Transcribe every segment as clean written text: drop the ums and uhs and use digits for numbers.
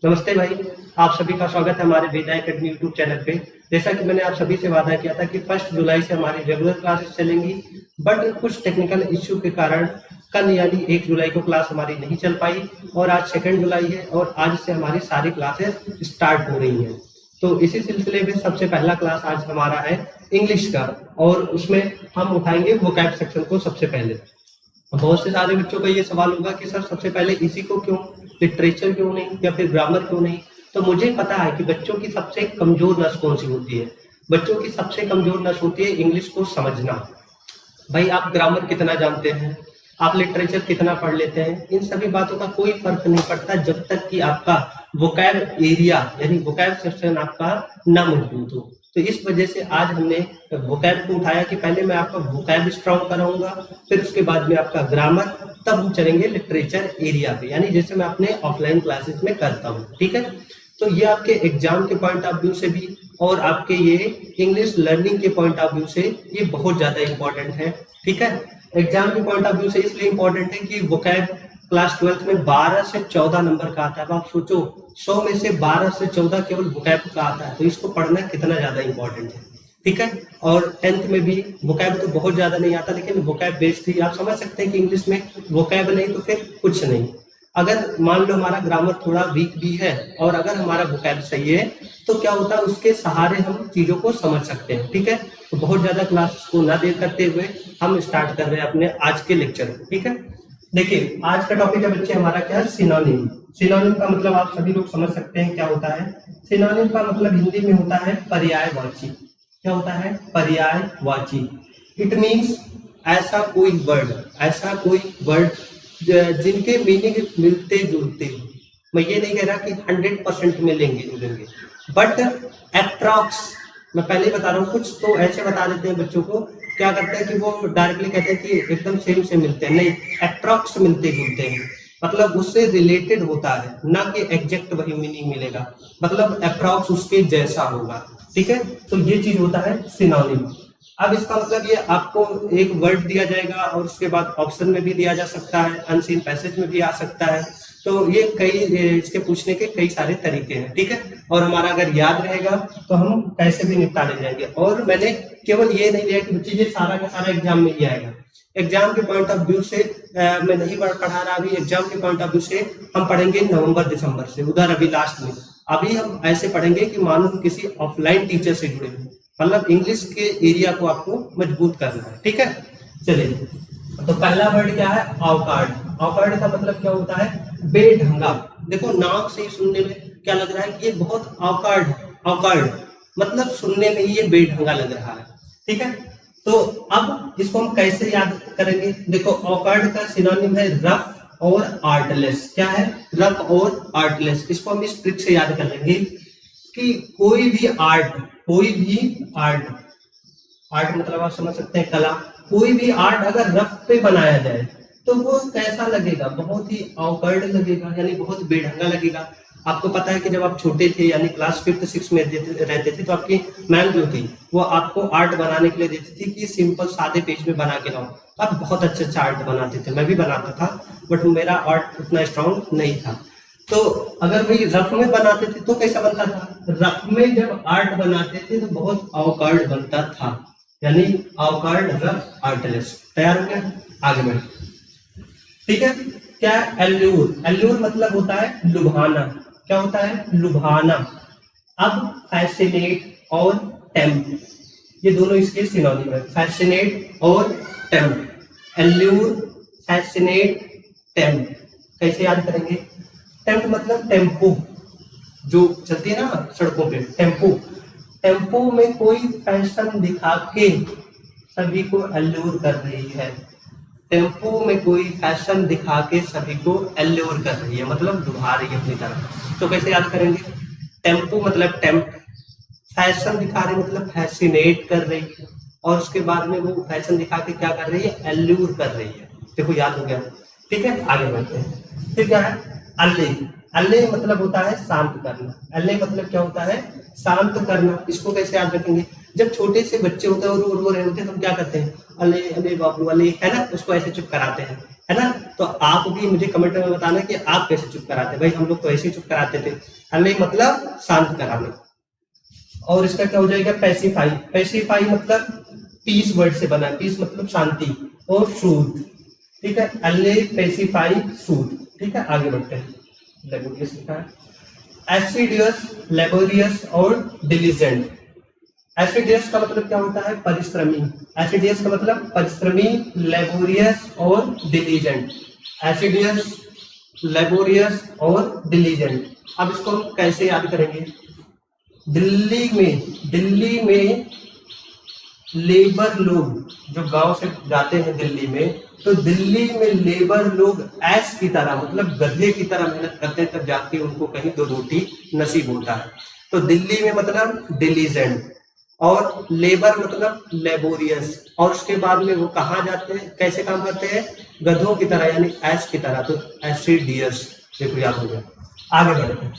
नमस्ते भाई। आप सभी का स्वागत है हमारे वेदा एकेडमी यूट्यूब चैनल पे। जैसा कि मैंने आप सभी से वादा किया था कि 1 जुलाई से हमारी रेगुलर क्लासेस चलेंगी, बट कुछ टेक्निकल इश्यू के कारण कल यानी 1 जुलाई को क्लास हमारी नहीं चल पाई और आज 2 जुलाई है और आज से हमारी सारी क्लासेस स्टार्ट हो रही हैं। तो इसी सिलसिले में सबसे पहला क्लास आज हमारा है इंग्लिश का, और उसमें हम उठाएंगे वोकैब सेक्शन को सबसे पहले। बहुत से सारे बच्चों का ये सवाल होगा कि सर सबसे पहले इसी को क्यों, लिटरेचर क्यों नहीं या फिर ग्रामर क्यों नहीं। तो मुझे पता है कि बच्चों की सबसे कमजोर नस कौन सी होती है। बच्चों की सबसे कमजोर नस होती है इंग्लिश को समझना। भाई आप ग्रामर कितना जानते हैं, आप लिटरेचर कितना पढ़ लेते हैं, इन सभी बातों का कोई फर्क नहीं पड़ता जब तक कि आपका वोकैब एरिया यानी वोकैब सेक्शन आपका ना मजबूत हो। तो इस वजह से आज हमने वोकैब को उठाया कि पहले मैं आपका वोकैब स्ट्रॉन्ग कराऊंगा, फिर उसके बाद में आपका ग्रामर, तब हम चलेंगे लिटरेचर एरिया पे, यानी जैसे मैं अपने ऑफलाइन क्लासेस में करता हूँ। ठीक है, तो ये आपके एग्जाम के पॉइंट ऑफ व्यू से भी और आपके ये इंग्लिश लर्निंग के पॉइंट ऑफ व्यू से ये बहुत ज्यादा इंपॉर्टेंट है। ठीक है, एग्जाम के पॉइंट ऑफ व्यू से इसलिए इंपॉर्टेंट है कि वोकैब क्लास 12th में 12 से 14 नंबर का आता है। अब आप सोचो 100 में से 12 से 14 केवल वोकैब का आता है, तो इसको पढ़ना कितना ज्यादा इंपॉर्टेंट है। ठीक है, और 10th में भी वोकैब तो बहुत ज्यादा नहीं आता, लेकिन वोकैब बेस्ड ही आप समझ सकते हैं कि इंग्लिश में वोकैब नहीं तो फिर कुछ नहीं। अगर मान लो हमारा ग्रामर थोड़ा वीक भी है और अगर हमारा वोकैब सही है तो क्या होता है, उसके सहारे हम चीजों को समझ सकते हैं। ठीक है, तो बहुत ज्यादा क्लास को ना देर करते हुए हम स्टार्ट कर रहे हैं अपने आज के लेक्चर को। ठीक है, देखिए आज का टॉपिक है बच्चे हमारा क्या है, सिनोनिम। सिनोनिम का मतलब आप सभी लोग समझ सकते हैं क्या होता है। सिनोनिम का मतलब हिंदी में होता है पर्यायवाची। क्या होता है? पर्यायवाची। इट मीन्स ऐसा कोई वर्ड जिनके मीनिंग मिलते जुलते हो। मैं ये नहीं कह रहा कि 100% मिलेंगे जुलेंगे, बट अप्रॉक्स, मैं पहले ही बता रहा हूँ, कुछ तो ऐसे बता देते हैं बच्चों को, क्या करते हैं कि वो डायरेक्टली कहते हैं कि एकदम सेम से मिलते हैं, नहीं, अप्रॉक्स मिलते जुलते हैं, मतलब उससे रिलेटेड होता है, ना कि एग्जैक्ट वही मीनिंग मिलेगा, मतलब अप्रॉक्स उसके जैसा होगा। ठीक है, तो ये चीज होता है सिनोनिम। अब इसका मतलब ये आपको एक वर्ड दिया जाएगा और उसके बाद ऑप्शन में भी दिया जा सकता है, अनसीन पैसेज में भी आ सकता है। तो ये कई इसके पूछने के कई सारे तरीके हैं। ठीक है, और हमारा अगर याद रहेगा तो हम कैसे भी निपटा ले जाएंगे। और मैंने केवल ये नहीं लिया कि बच्चे ये सारा का सारा एग्जाम में ही आएगा। एग्जाम के पॉइंट ऑफ व्यू से मैं नहीं पढ़ा रहा, अभी एग्जाम के पॉइंट ऑफ व्यू से हम पढ़ेंगे नवंबर दिसंबर से, उधर अभी लास्ट में। अभी हम ऐसे पढ़ेंगे कि मानो किसी ऑफलाइन टीचर से जुड़े हुए, मतलब इंग्लिश के एरिया को आपको मजबूत करना है। ठीक है, चलिए, तो पहला वर्ड क्या है? अवकार्ड। अवकार्ड का मतलब क्या होता है? बेढंगा। देखो नाम से ही सुनने में क्या लग रहा है कि ये बहुत अवकार्ड, अवकार्ड मतलब सुनने में ही ये बेढंगा लग रहा है। ठीक है, तो अब इसको हम कैसे याद करेंगे? देखो अवकार्ड का सिनोनिम है रफ और आर्टलेस। क्या है? रफ और आर्टलेस। इसको हम इस ट्रिक से याद कर लेंगे कि कोई भी आर्ट, आर्ट मतलब आप समझ सकते हैं कला, कोई भी आर्ट अगर रफ पे बनाया जाए तो वो कैसा लगेगा? बहुत ही ऑकवर्ड लगेगा, यानी बहुत बेढंगा लगेगा। आपको पता है कि जब आप छोटे थे यानी क्लास 5th 6th में रहते थे तो आपकी मैम जो थी वो आपको आर्ट बनाने के लिए देती थी कि सिंपल सादे पेज में बना के लाओ। आप बहुत अच्छा आर्ट बनाते थे, मैं भी बनाता था, बट मेरा आर्ट उतना स्ट्रांग नहीं था। तो अगर वही रफ में बनाते थे तो कैसा बनता था? रफ में जब आर्ट बनाते थे तो बहुत अवकर्ड बनता था, यानी अवकर्ड रफ आर्टलेस। तैयार हो गया? आगे बढ़े। ठीक है, क्या? एल्यूर। एल्यूर मतलब होता है लुभाना। क्या होता है? लुभाना। अब फैसिनेट और टेम्प्ट, ये दोनों इसके सिनोनिम है, फैसिनेट और टेम्प्ट। Allure, fascinate, tempt. कैसे याद करेंगे? टेम्प्ट मतलब टेम्पो, जो चलती है ना सड़कों पे, टेम्पो। टेम्पो में कोई फैशन दिखा के सभी को एल्यूर कर रही है। टेम्पो में कोई फैशन दिखा के सभी को एल्यूर कर रही है, मतलब लुभा रही है अपनी तरफ। तो कैसे याद करेंगे? टेम्पो मतलब टेम्प्ट, फैशन दिखा रही मतलब फैसिनेट कर रही है, और उसके बाद में वो फैशन दिखा के क्या कर रही है? एल्यूर कर रही है। देखो याद हो गया। ठीक है, आगे बढ़ते हैं। फिर क्या है? अल्ले। अल्ले मतलब होता है शांत करना। अल्ले मतलब क्या होता है? शांत करना। इसको कैसे याद रखेंगे? जब छोटे से बच्चे होते हैं और रो रहे होते हैं तो हम क्या करते हैं? अले अले बाबू अले, है ना, उसको ऐसे चुप कराते हैं, है ना। तो आप भी मुझे कमेंट में बताना कि आप कैसे चुप कराते। भाई हम लोग तो ऐसे ही चुप कराते थे। अले मतलब शांत कराना। और इसका क्या हो जाएगा, पैसिफाई। पैसिफाई मतलब पीस वर्ड से बना है, पीस मतलब शांति, और सूद, ठीक है। अले पैसिफाई सूद, ठीक है। आगे बढ़ते हैं। लेबोरियस लिखा है, एसिडियस, लेबोरियस और डिलीजेंट। एसिडियस का मतलब क्या होता है, परिश्रमी। एसिडियस का मतलब परिश्रमी, लेबोरियस और डिलीजेंट। एसिडियस, लेबोरियस और डिलीजेंट। अब इसको हम कैसे याद करेंगे। दिल्ली में लेबर लोग जो गांव से जाते हैं दिल्ली में, तो दिल्ली में लेबर लोग ऐस की तरह मतलब गधे की तरह मेहनत करते हैं, तब जाके उनको कहीं दो रोटी नसीब होता है। तो दिल्ली में मतलब डिलीजेंट, और लेबर मतलब लेबोरियस, और उसके बाद में वो कहाँ जाते हैं, कैसे काम करते हैं, गधों की तरह यानी ऐस की तरह, तो एसिडियस। देखो याद हो गया। आगे बढ़ते हैं।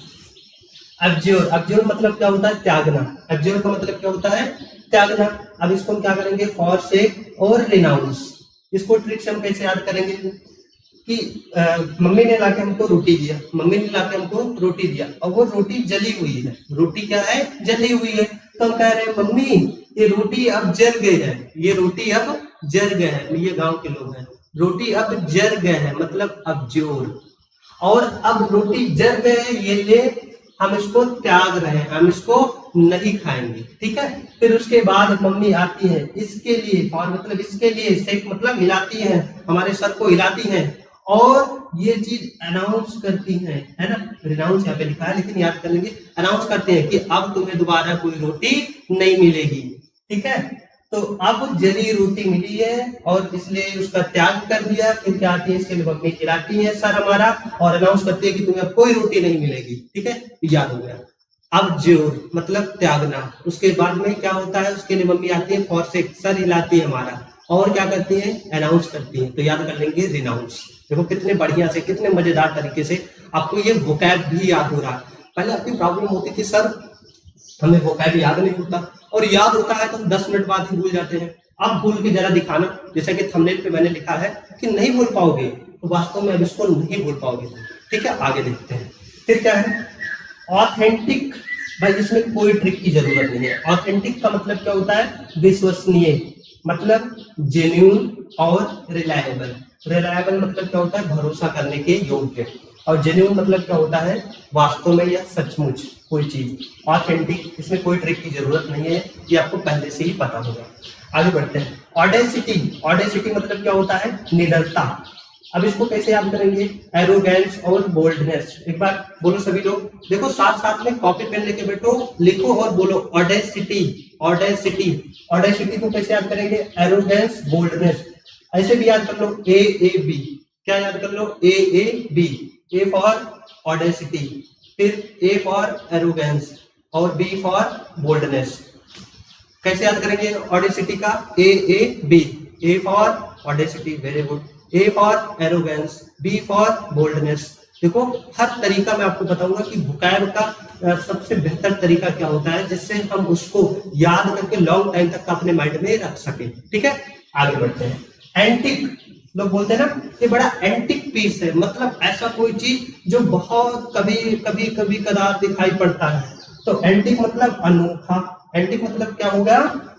एब्ज्योर, एब्ज्योर मतलब क्या होता है, त्यागना। एब्ज्योर का मतलब क्या होता है, त्यागना। अब इसको हम क्या करेंगे, फॉरसेक और रिनाउंस। इसको ट्रिक से हम कैसे याद करेंगे कि मम्मी ने लाके हमको रोटी दिया, मम्मी ने लाके हमको रोटी दिया, और वो रोटी जली हुई है। रोटी क्या है, जली हुई है। तो हम कह रहे हैं मम्मी ये रोटी अब जल गई है, ये रोटी अब जल गए हैं। ये गांव के लोग हैं, रोटी अब जल गए हैं मतलब अब्ज्योर। और अब रोटी जल गए हैं, ये ले हम इसको त्याग रहे हैं, हम इसको नहीं खाएंगे, ठीक है। फिर उसके बाद मम्मी आती है इसके लिए, और मतलब इसके लिए, शेक मतलब हिलाती है, हमारे सर को हिलाती है, और ये चीज अनाउंस करती है ना। रिनाउंस यहाँ पे लिखा है लेकिन याद कर लेंगे, अनाउंस करते हैं कि अब तुम्हें दोबारा कोई रोटी नहीं मिलेगी, ठीक है। तो अब जली रोटी मिली है और इसलिए उसका त्याग कर दिया। फिर क्या आती है, इसके लिए मम्मी खिलाती है सर हमारा, और अनाउंस करती है कि तुम्हें अब कोई रोटी नहीं मिलेगी, ठीक है। याद हो गया। अब जोर मतलब त्यागना। उसके बाद में क्या होता है, उसके लिए मम्मी आती है, फॉरसेक सर हिलाती है हमारा, और क्या करती है, अनाउंस करती है। तो याद कर लेंगे रिनाउंस। देखो कितने बढ़िया से, कितने मजेदार तरीके से आपको ये वोकैब भी याद हो रहा है। पहले आपकी प्रॉब्लम होती थी सर हमें वोकैब याद नहीं होता, और याद होता है तो हम 10 मिनट बाद ही भूल जाते हैं। अब भूल के जरा दिखाना, जैसा कि थंबनेल पे मैंने लिखा है कि नहीं भूल पाओगे, तो वास्तव में अब इसको नहीं भूल पाओगे, ठीक है। आगे देखते हैं। फिर क्या है, ऑथेंटिक। भाई इसमें कोई ट्रिक की जरूरत नहीं है। ऑथेंटिक का मतलब क्या होता है, विश्वसनीय, मतलब जेन्युइन और रिलायबल। रिलायबल मतलब क्या होता है, भरोसा करने के योग्य, और जेन्युइन मतलब क्या होता है, वास्तव में या सचमुच कोई चीज। ऑथेंटिक, इसमें कोई ट्रिक की जरूरत नहीं है, ये आपको पहले से ही पता होगा। आगे बढ़ते हैं। ऑडेसिटी, ऑडेसिटी मतलब क्या होता है, निडरता। अब इसको कैसे याद करेंगे, एरोगेंस और बोल्डनेस। एक बार बोलो सभी लोग, देखो साथ साथ में कॉपी पेन लेके बैठो, लिखो और बोलो ऑडेसिटी, ऑडेसिटी। ऑडेसिटी को कैसे याद करेंगे, एरोगेंस, बोल्डनेस। ऐसे भी याद कर लो, AAB। क्या याद कर लो, AAB। A फॉर ऑडेसिटी, फिर A फॉर एरोगेंस, और B फॉर बोल्डनेस। कैसे याद करेंगे ऑडेसिटी का, AAB। A for audacity, very good. A for arrogance, B for boldness. देखो हर तरीका मैं आपको बताऊंगा कि वोकैब का सबसे बेहतर तरीका क्या होता है, जिससे हम उसको याद करके लॉन्ग टाइम तक अपने माइंड में रख सके, ठीक है। आगे बढ़ते हैं। एंटिक, लोग बोलते हैं ना ये बड़ा एंटिक पीस है, मतलब ऐसा कोई चीज जो बहुत कभी कभी कभी कदार दिखाई पड़ता है। तो एंटिक मतलब अनोखा। एंटिक मतलब क्या होगा,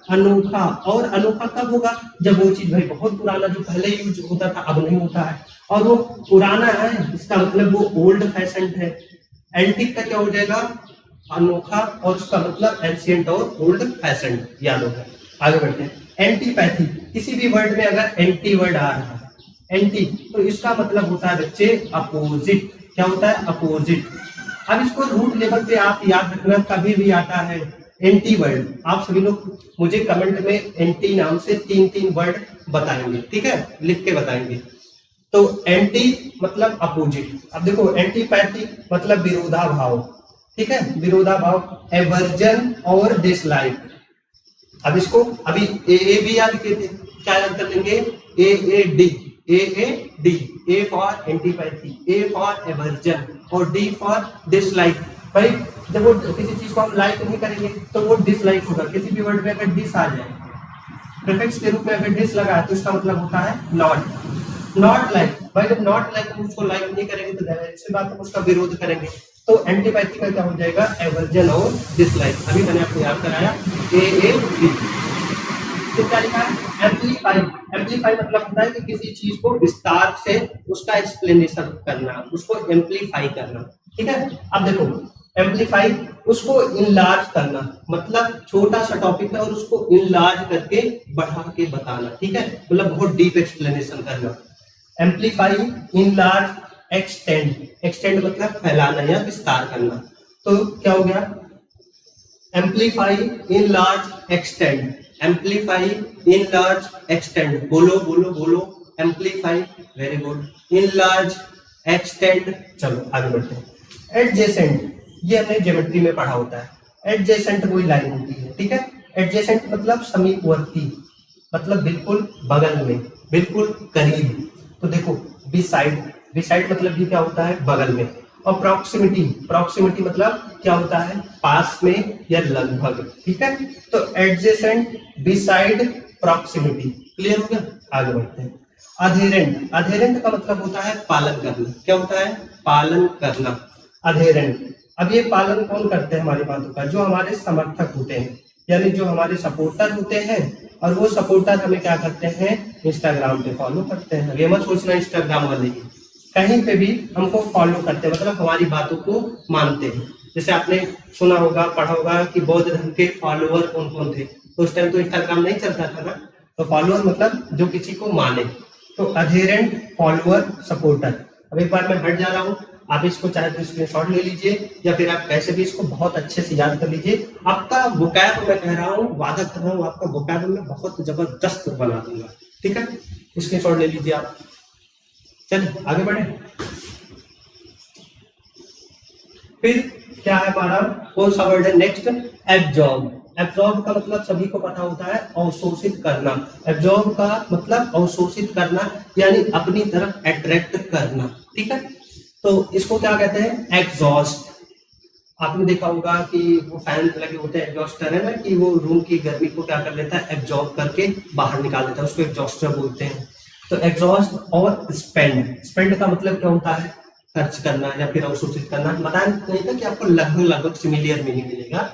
अनोखा। और अनोखा कब होगा, जब वो चीज भाई बहुत पुराना, जो पहले यूज होता था अब नहीं होता है, और वो पुराना है, इसका मतलब वो ओल्ड फैशन है। एंटिक का क्या हो जाएगा, अनोखा, और उसका मतलब एंशिएंट और ओल्ड फैशन, याद होगा। आगे बढ़ते हैं। एंटीपैथी, किसी भी वर्ड में अगर एंटी वर्ड आ रहा है, एंटी, तो इसका मतलब होता है बच्चे अपोजिट। क्या होता है, अपोजिट। अब इसको रूट लेवल पे आप याद रखना, कभी भी आता है एंटी वर्ड, आप सभी लोग मुझे कमेंट में एंटी नाम से 3-3 वर्ड बताएंगे, ठीक है, लिख के बताएंगे। तो एंटी मतलब अपोजिट। अब देखो एंटीपैथी मतलब विरोधाभाव, ठीक है, विरोधाभाव। एवर्जन और डिसलाइक। अब इसको अभी AAB याद किए थे, क्या याद कर लेंगे, AAD। AAD, A for antipathy, A for aversion, और D फॉर डिसलाइक। भाई जब वो किसी चीज को हम लाइक नहीं करेंगे तो वो डिसलाइक होगा। किसी भी वर्ड में अगर डिस आ जाए, प्रीफिक्स के रूप में अगर डिस लगा है तो इसका मतलब होता है नॉट। नॉट लाइक, भाई जब नॉट लाइक हम उसको लाइक नहीं करेंगे तो जाहिर सी बात है उसका विरोध करेंगे। तो एंटीपैथी का क्या हो जाएगा, एवर्जन और डिसलाइक। अभी मैंने आपको याद कराया AAD। तो क्या लिखा है, एम्पलीफाई। एम्पलीफाई मतलब होता है कि किसी चीज को विस्तार से उसका एक्सप्लेनेशन करना, उसको एम्पलीफाई करना। ठीक है, अब देखो एम्पलीफाई, उसको इनलार्ज करना, मतलब छोटा सा टॉपिक है और उसको इनलार्ज करके बढ़ा के बताना। ठीक है, मतलब बहुत डीप एक्सप्लेनेशन करना। Amplify, enlarge, extend. एक्सटेंड मतलब फैलाना या विस्तार करना। तो क्या हो गया, amplify, enlarge, extend. Amplify, enlarge, extend. बोलो बोलो बोलो, amplify, very good, enlarge, extend. चलो आगे बढ़ते हैं। एडजेसेंट, ये हमने ज्योमेट्री में पढ़ा होता है। एडजेसेंट कोई लाइन होती है, ठीक है। एडजेसेंट मतलब समीपवर्ती, मतलब बिल्कुल बगल में, बिल्कुल करीब। तो देखो बिसाइड, बिसाइड मतलब ये क्या होता है, बगल में। और प्रॉक्सिमिटी, प्रॉक्सिमिटी मतलब क्या होता है, पास में या लगभग। ठीक है, तो एडजेसेंट, बिसाइड, प्रॉक्सिमिटी। क्लियर हो गया, आगे बढ़ते हैं। अधेरेंट, अधेरेंट का मतलब होता है पालन करना। क्या होता है, पालन करना, अधेरेंट। अब ये पालन कौन करते हैं हमारी बातों का, जो हमारे समर्थक होते हैं, यानी जो हमारे सपोर्टर होते हैं। और वो सपोर्टर हमें क्या करते हैं, इंस्टाग्राम पे फॉलो करते हैं। ये मत सोचना इंस्टाग्राम वाले ही, कहीं पे भी हमको फॉलो करते हैं, मतलब हमारी बातों को मानते हैं। जैसे आपने सुना होगा, पढ़ा होगा कि बौद्ध धर्म के फॉलोअर कौन कौन थे। तो उस टाइम तो इंस्टाग्राम नहीं चलता था ना, तो फॉलोअर मतलब जो किसी को माने। तो अधेरेंट, फॉलोअर, सपोर्टर। अब एक बार मैं हट जा रहा हूँ, आप इसको चाहे तो स्क्रीनशॉट ले लीजिए या फिर आप कैसे भी इसको बहुत अच्छे से याद कर लीजिए। आपका वोकैब, मैं कह रहा हूँ, वादा कर रहा हूँ, आपका वोकैब में बहुत जबरदस्त बना दूंगा। ठीक है, स्क्रीनशॉट ले लीजिए आप। चलिए आगे बढ़े। फिर क्या है हमारा, कौन सा वर्ड है नेक्स्ट, एब्जॉर्ब। एब्जॉर्ब का मतलब सभी को पता होता है, अवशोषित करना। एब्जॉर्ब का मतलब अवशोषित करना, यानी अपनी तरफ अट्रैक्ट करना। ठीक है, तो इसको क्या कहते हैं, एग्जॉस्ट। आपने देखा होगा कि वो फैन लगे होते हैं, एग्जॉस्टर है ना, कि वो रूम की गर्मी को क्या कर लेता है, एब्जॉर्ब करके बाहर निकाल देता है, उसको एग्जॉस्टर बोलते हैं। तो एग्जॉस्ट और स्पेंड, स्पेंड का मतलब क्या होता है, खर्च करना या फिर अवशोषित करना। बताया नहीं था कि आपको लगभग लगभग सिमिलर मीनिंग मिलेगा।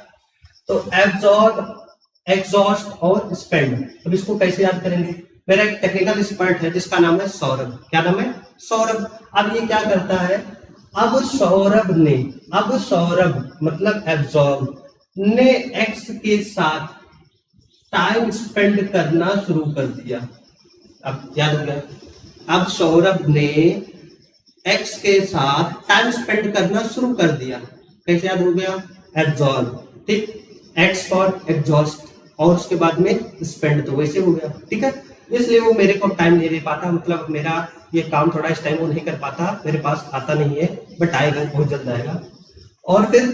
तो एब्जॉर्ब, एग्जॉस्ट और स्पेंड। अब इसको कैसे याद करेंगे, मेरा एक टेक्निकल एक्सपर्ट है जिसका नाम है सौरभ। क्या नाम है, सौरभ। अब ये क्या करता है, अब सौरभ ने, अब सौरभ मतलब एब्जॉर्ब ने एक्स के साथ टाइम स्पेंड करना शुरू कर दिया। अब याद हो गया, अब सौरभ ने एक्स के साथ टाइम स्पेंड करना शुरू कर दिया। कैसे याद हो गया, एब्जॉर्ब, ठीक, एक्स फॉर एग्जॉस्ट, और उसके बाद में स्पेंड, तो वैसे हो गया। ठीक है, इसलिए वो मेरे को टाइम नहीं दे पाता, मतलब मेरा ये काम थोड़ा इस टाइम वो नहीं कर पाता, मेरे पास आता नहीं है, बट आएगा, बहुत जल्द आएगा। और फिर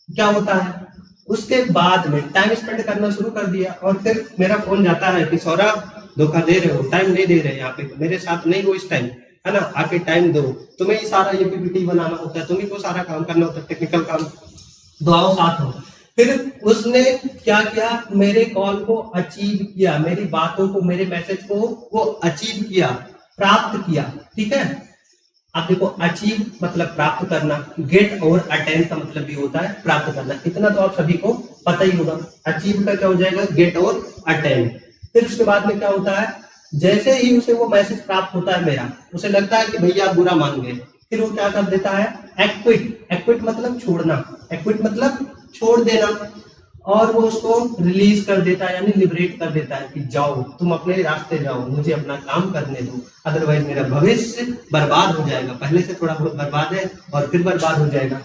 क्या होता है, उसके बाद में टाइम स्पेंड करना शुरू कर दिया, और फिर मेरा फोन जाता है कि सौरभ धोखा दे रहे हो, टाइम नहीं दे रहे, यहाँ पे मेरे साथ नहीं हो इस टाइम, है ना, आके टाइम दो। तुम्हें ही सारा ये पीपीटी बनाना होता है, तुम्हें को सारा काम करना होता है, टेक्निकल काम, दुआओ साथ हो। फिर उसने क्या किया, मेरे कॉल को अचीव किया, मेरी बातों को, मेरे मैसेज को वो अचीव किया, प्राप्त किया। ठीक है, अब देखो अचीव मतलब प्राप्त करना, गेट और अटेन का मतलब भी होता है प्राप्त करना। इतना तो आप सभी को पता ही होगा। अचीव का क्या हो जाएगा, गेट और अटेन। फिर उसके बाद में क्या होता है, जैसे ही उसे वो मैसेज प्राप्त होता है मेरा, उसे लगता है कि भैया आप बुरा मान गए, फिर वो क्या कर देता है, एक्विट। एक्विट मतलब छोड़ना, एक्विट मतलब छोड़ देना, और वो उसको रिलीज कर देता है, यानी लिबरेट कर देता है कि जाओ तुम अपने रास्ते जाओ, मुझे अपना काम करने दो, अदरवाइज मेरा भविष्य बर्बाद हो जाएगा, पहले से थोड़ा बहुत बर्बाद है और फिर बर्बाद हो जाएगा।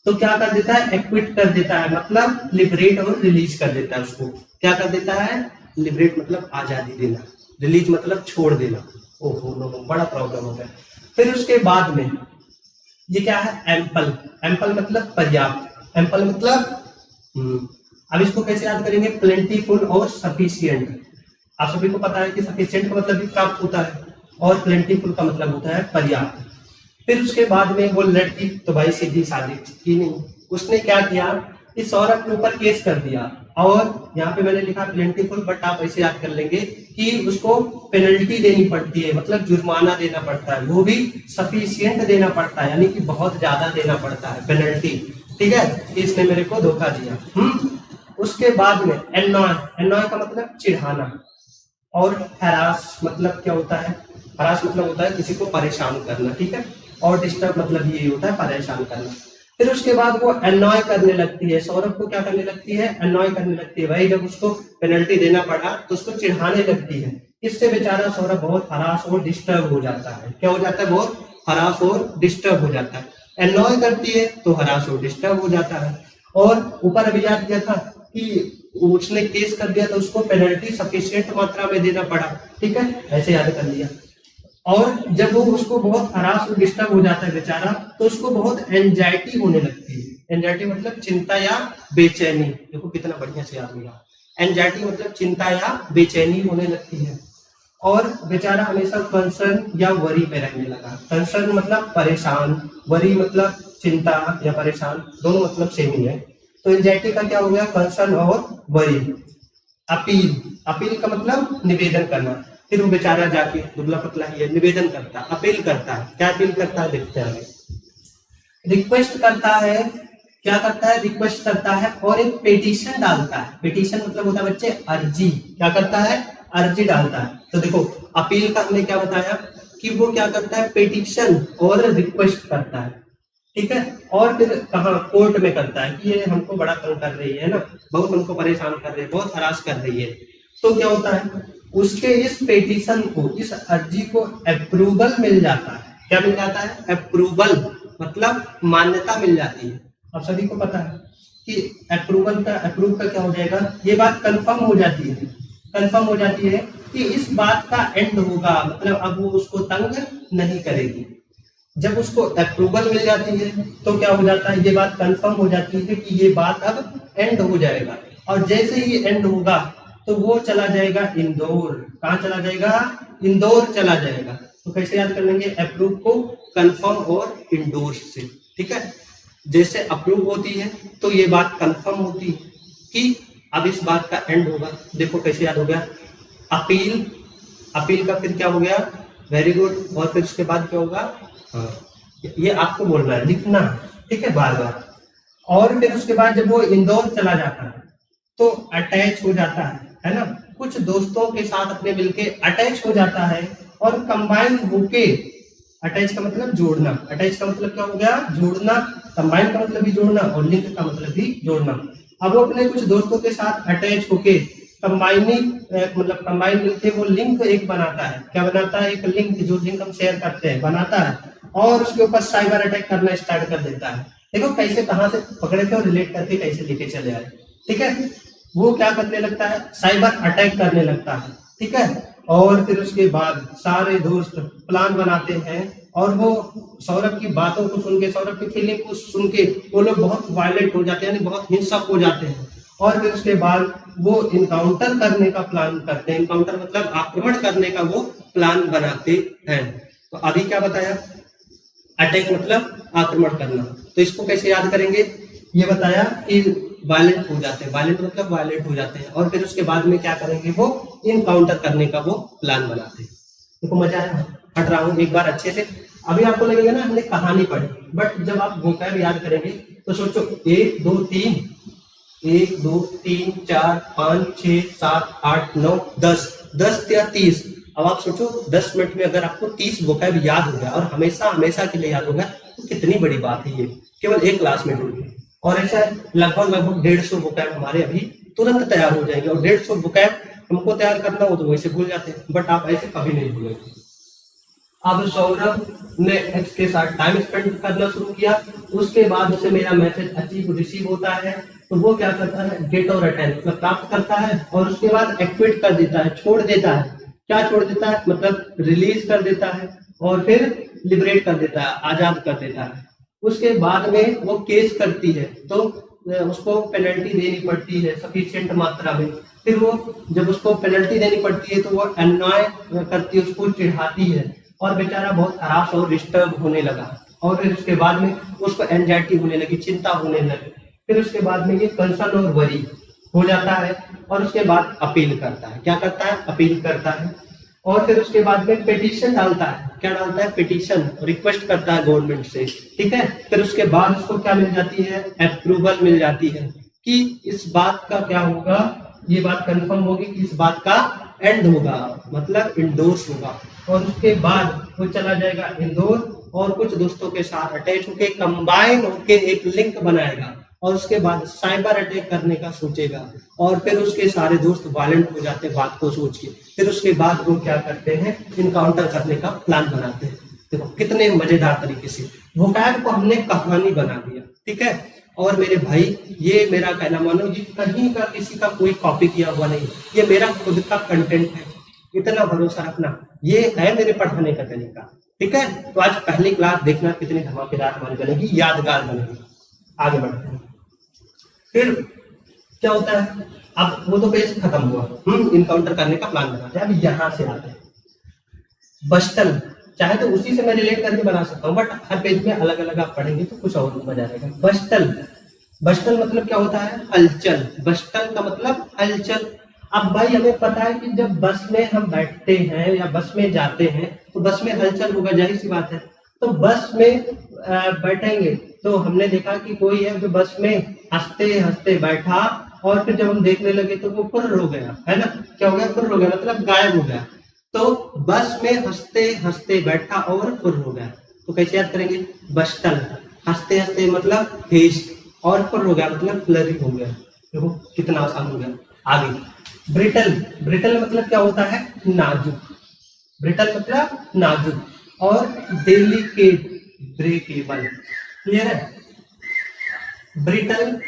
तो क्या कर देता है, एक्विट कर देता है, मतलब लिबरेट और रिलीज कर देता है उसको। क्या कर देता है, लिबरेट मतलब आजादी देना, रिलीज मतलब छोड़ देना। ओहो नो, बड़ा प्रॉब्लम होता है। फिर उसके बाद में ये क्या है, एम्पल। एम्पल मतलब पर्याप्त, एम्पल मतलब अब इसको कैसे याद करेंगे, प्लेंटीफुल और सफिशिएंट। आप सभी को पता है कि सफिशिएंट का मतलब भी प्राप्त होता है, और प्लेंटीफुल का मतलब होता है पर्याप्त। फिर उसके बाद में वो लड़की तो भाई सीधी शादी की नहीं, उसने क्या किया, इस सौरभ के ऊपर केस कर दिया, और यहाँ पे मैंने लिखा प्लेंटीफुल, बट आप ऐसे याद कर लेंगे कि उसको पेनल्टी देनी पड़ती है, मतलब जुर्माना देना पड़ता है, वो भी सफिशिएंट देना पड़ता है, यानी कि बहुत ज्यादा देना पड़ता है पेनल्टी। ठीक है, इसने मेरे को धोखा दिया। उसके बाद में एनॉय, एनॉय का मतलब चिढ़ाना, और हरास मतलब क्या होता है, हरास मतलब होता है किसी को परेशान करना। ठीक है, और डिस्टर्ब मतलब ये होता है परेशान करना। फिर उसके बाद वो एनॉय करने लगती है, सौरभ को क्या करने लगती है, एनॉय करने लगती है। भाई जब उसको पेनल्टी देना पड़ा तो उसको चिढ़ाने लगती है। इससे बेचारा सौरभ बहुत हरास और डिस्टर्ब हो जाता है। क्या हो जाता है, बहुत हरास और डिस्टर्ब हो जाता है। एनॉय करती है तो हरास और डिस्टर्ब हो जाता है। और ऊपर अभी याद किया था कि उसने केस कर दिया तो उसको पेनल्टी सफिशिएंट मात्रा में देना पड़ा। ठीक है, ऐसे याद कर लिया। और जब वो उसको बहुत हरास और डिस्टर्ब हो जाता है बेचारा, तो उसको बहुत एंजाइटी होने लगती है। एंजाइटी मतलब चिंता या बेचैनी। देखो कितना बढ़िया से याद होगा, एंजाइटी मतलब चिंता या बेचैनी होने लगती है। और बेचारा हमेशा कंसर्न या वरी में रहने लगा। कंसर्न मतलब परेशान, वरी मतलब चिंता या परेशान, दोनों मतलब सेम ही है। तो एंजाइटी का क्या हो गया, कंसर्न और वरी। अपील, अपील का मतलब निवेदन करना। फिर वो बेचारा जाके, दुबला पतला ही है, निवेदन करता, अपील करता है। क्या अपील करता है देखते हैं आगे। रिक्वेस्ट करता है, क्या करता है, रिक्वेस्ट करता है और एक पेटिशन डालता है। पेटिशन मतलब होता है बच्चे अर्जी। क्या करता है, अर्जी डालता है। तो देखो अपील का हमने क्या बताया कि वो क्या करता है, पेटिशन और रिक्वेस्ट करता है। ठीक है, और फिर कहा कोर्ट में करता है कि ये हमको बड़ा तंग कर रही है ना, बहुत हमको परेशान कर रही है, बहुत हरास कर रही है। तो क्या होता है, उसके इस पेटिशन को, इस अर्जी को अप्रूवल मिल जाता है। क्या मिल जाता है, अप्रूवल मतलब मान्यता मिल जाती है। अब सभी को पता है कि अप्रूवल का, अप्रूव का क्या हो जाएगा, ये बात कंफर्म हो जाती है। कंफर्म हो जाती है कि इस बात का एंड होगा, मतलब अब वो उसको तंग नहीं करेगी। जब उसको अप्रूवल मिल जाती है तो क्या हो जाता है, ये बात कंफर्म हो जाती है कि ये बात अब एंड हो जाएगा। और जैसे ही एंड होगा तो वो चला जाएगा इंदौर। कहाँ चला जाएगा, इंदौर चला जाएगा। तो कैसे याद कर लेंगे, अप्रूव को कंफर्म और इंडोर्स से। ठीक है, जैसे अप्रूव होती है तो ये बात कंफर्म होती है कि अब इस बात का एंड होगा। देखो कैसे याद हो गया, अपील, अपील का फिर क्या हो गया, वेरी गुड। और फिर उसके बाद क्या होगा, हाँ, ये आपको बोलना है, लिखना है। ठीक है, बार बार। और फिर उसके बाद जब वो इंदौर चला जाता है तो अटैच हो जाता है ना, कुछ दोस्तों के साथ अपने मिलके अटैच हो जाता है और कंबाइन होके, अटैच का मतलब जोड़ना, अटैच का मतलब क्या हो गया, जोड़ना। कंबाइन का मतलब भी जोड़ना और लिंक का मतलब भी जोड़ना। अब वो अपने कुछ दोस्तों के साथ अटैच होके कंबाइनिंग, मतलब कंबाइन मिलके वो लिंक एक बनाता है। क्या बनाता है, एक लिंक, जो लिंक हम शेयर करते हैं बनाता है, और उसके ऊपर साइबर अटैक करना स्टार्ट कर देता है। देखो कैसे, कहां से पकड़े थे और रिलेट करके कैसे लेके चले आए। ठीक है, वो क्या करने लगता है, साइबर अटैक करने लगता है। ठीक है, और फिर उसके बाद सारे दोस्त प्लान बनाते हैं, और वो सौरभ की बातों को सुन के, सौरभ की फीलिंग को सुन के वो लोग बहुत वायलेंट हो जाते हैं, यानी बहुत हिंसक हो जाते हैं। और फिर उसके बाद वो इनकाउंटर करने का प्लान करते हैं। इनकाउंटर मतलब आक्रमण करने का वो प्लान बनाते हैं। तो अभी क्या बताया, अटैक मतलब आक्रमण करना। तो इसको कैसे याद करेंगे, ये बताया कि वायलेंट हो जाते हैं, वायलेंट मतलब वायलेंट हो जाते हैं। और फिर उसके बाद में क्या करेंगे, वो इनकाउंटर करने का वो प्लान बनाते हैं। देखो मजा आया, हट रहा हूँ एक बार अच्छे से। अभी आपको लगेगा ना हमने कहानी पढ़ी, बट जब आप वोकैब याद करेंगे तो सोचो 1 2 3, 1 2 3 4 5 6 7 8 9 10, 10 या 30। अब आप सोचो 10 मिनट में अगर आपको 30 वोकैब याद हो गया और हमेशा हमेशा के लिए याद हो गया, तो कितनी बड़ी बात है ये, केवल एक क्लास में जुड़ के। और ऐसा लगभग लगभग 150 वोकैब हमारे अभी तुरंत तैयार हो जाएंगे। और 150 वोकैब हमको तैयार करना हो तो वैसे भूल जाते हैं, बट आप ऐसे कभी नहीं भूलेंगे। अब सौरभ ने एक्स के साथ टाइम स्पेंड करना शुरू किया। उसके बाद उसे मेरा मैसेज अचीव रिसीव होता है, तो वो क्या करता है, गेट और अटेंड मतलब प्राप्त करता है, और उसके बाद एक्विट कर देता है, छोड़ देता है। क्या छोड़ देता है, मतलब रिलीज कर देता है, और फिर लिबरेट कर देता है, आजाद कर देता है। उसके बाद में वो केस करती है, तो उसको पेनल्टी देनी पड़ती है सफिशिएंट मात्रा में। फिर वो जब उसको पेनल्टी देनी पड़ती है तो वो एनॉय करती है, उसको चिढ़ाती है, और बेचारा बहुत हरास और डिस्टर्ब होने लगा। और फिर उसके बाद में उसको एंजाइटी होने लगी, चिंता होने लगी। फिर उसके बाद में ये कंसर्न और वरी हो जाता है, और उसके बाद अपील करता है। क्या करता है? अपील करता है। और फिर उसके बाद में पिटीशन डालता है। क्या डालता है? पिटीशन, रिक्वेस्ट करता है गवर्नमेंट से, ठीक है। फिर उसके बाद उसको क्या मिल जाती है? अप्रूवल मिल जाती है कि इस बात का क्या होगा, ये बात कंफर्म होगी कि इस बात का एंड होगा, मतलब इंडोर्स होगा। और उसके बाद वो चला जाएगा इंदौर और कुछ दोस्तों के साथ अटैच होके कंबाइन होके एक लिंक बनाएगा, और उसके बाद साइबर अटैक करने का सोचेगा, और फिर उसके सारे दोस्त वायलेंट हो जाते हैं बात को सोच के। फिर उसके बाद वो क्या करते हैं? इनकाउंटर करने का प्लान बनाते हैं। देखो कितने मजेदार तरीके से वोकैब को हमने कहानी बना दिया, ठीक है। और मेरे भाई, ये मेरा कहना मानो, ये कहीं का किसी का कोई कॉपी किया हुआ नहीं, ये मेरा खुद का कंटेंट है, इतना भरोसा रखना। ये है मेरे पढ़ाने का तरीका, ठीक है। तो आज पहली क्लास देखना कितनी धमाकेदार हमारी बनेगी, यादगार बनेगी। आगे बढ़ते हैं। फिर क्या होता है? अब वो तो पेज खत्म हुआ, इनकाउंटर करने का प्लान बनाते हैं। अब यहाँ से आते हैं बस्टन। चाहे तो उसी से मैं रिलेट करके बना सकता हूँ, बट हर पेज में अलग अलग आप पढ़ेंगे तो कुछ और मजा आएगा। बस्टन, बस्टन मतलब क्या होता है? हलचल। बस्टन का मतलब हलचल। अब भाई हमें पता है कि जब बस में हम बैठते हैं या बस में जाते हैं तो बस में हलचल होगा, जाहिर सी बात है। तो बस में बैठेंगे तो हमने देखा कि कोई है जो बस में हंसते हंसते बैठा, और फिर जब हम देखने लगे तो वो फुर्र हो गया, है ना। क्या हो गया? फुर्र हो गया, मतलब गायब हो गया। तो बस में हंसते हंसते बैठा और फुर्र हो गया, तो कैसे याद करेंगे? बस्टन, हंसते हंसते मतलब हेस्ट, और फुर्र हो गया मतलब फ्लरी हो गया। देखो कितना आसान हो गया। आगे ब्रिटल, ब्रिटल मतलब क्या होता है? नाजुक। ब्रिटल मतलब नाजुक, और डेलिकेट, ब्रेकेबल। क्लियर है? Brittle,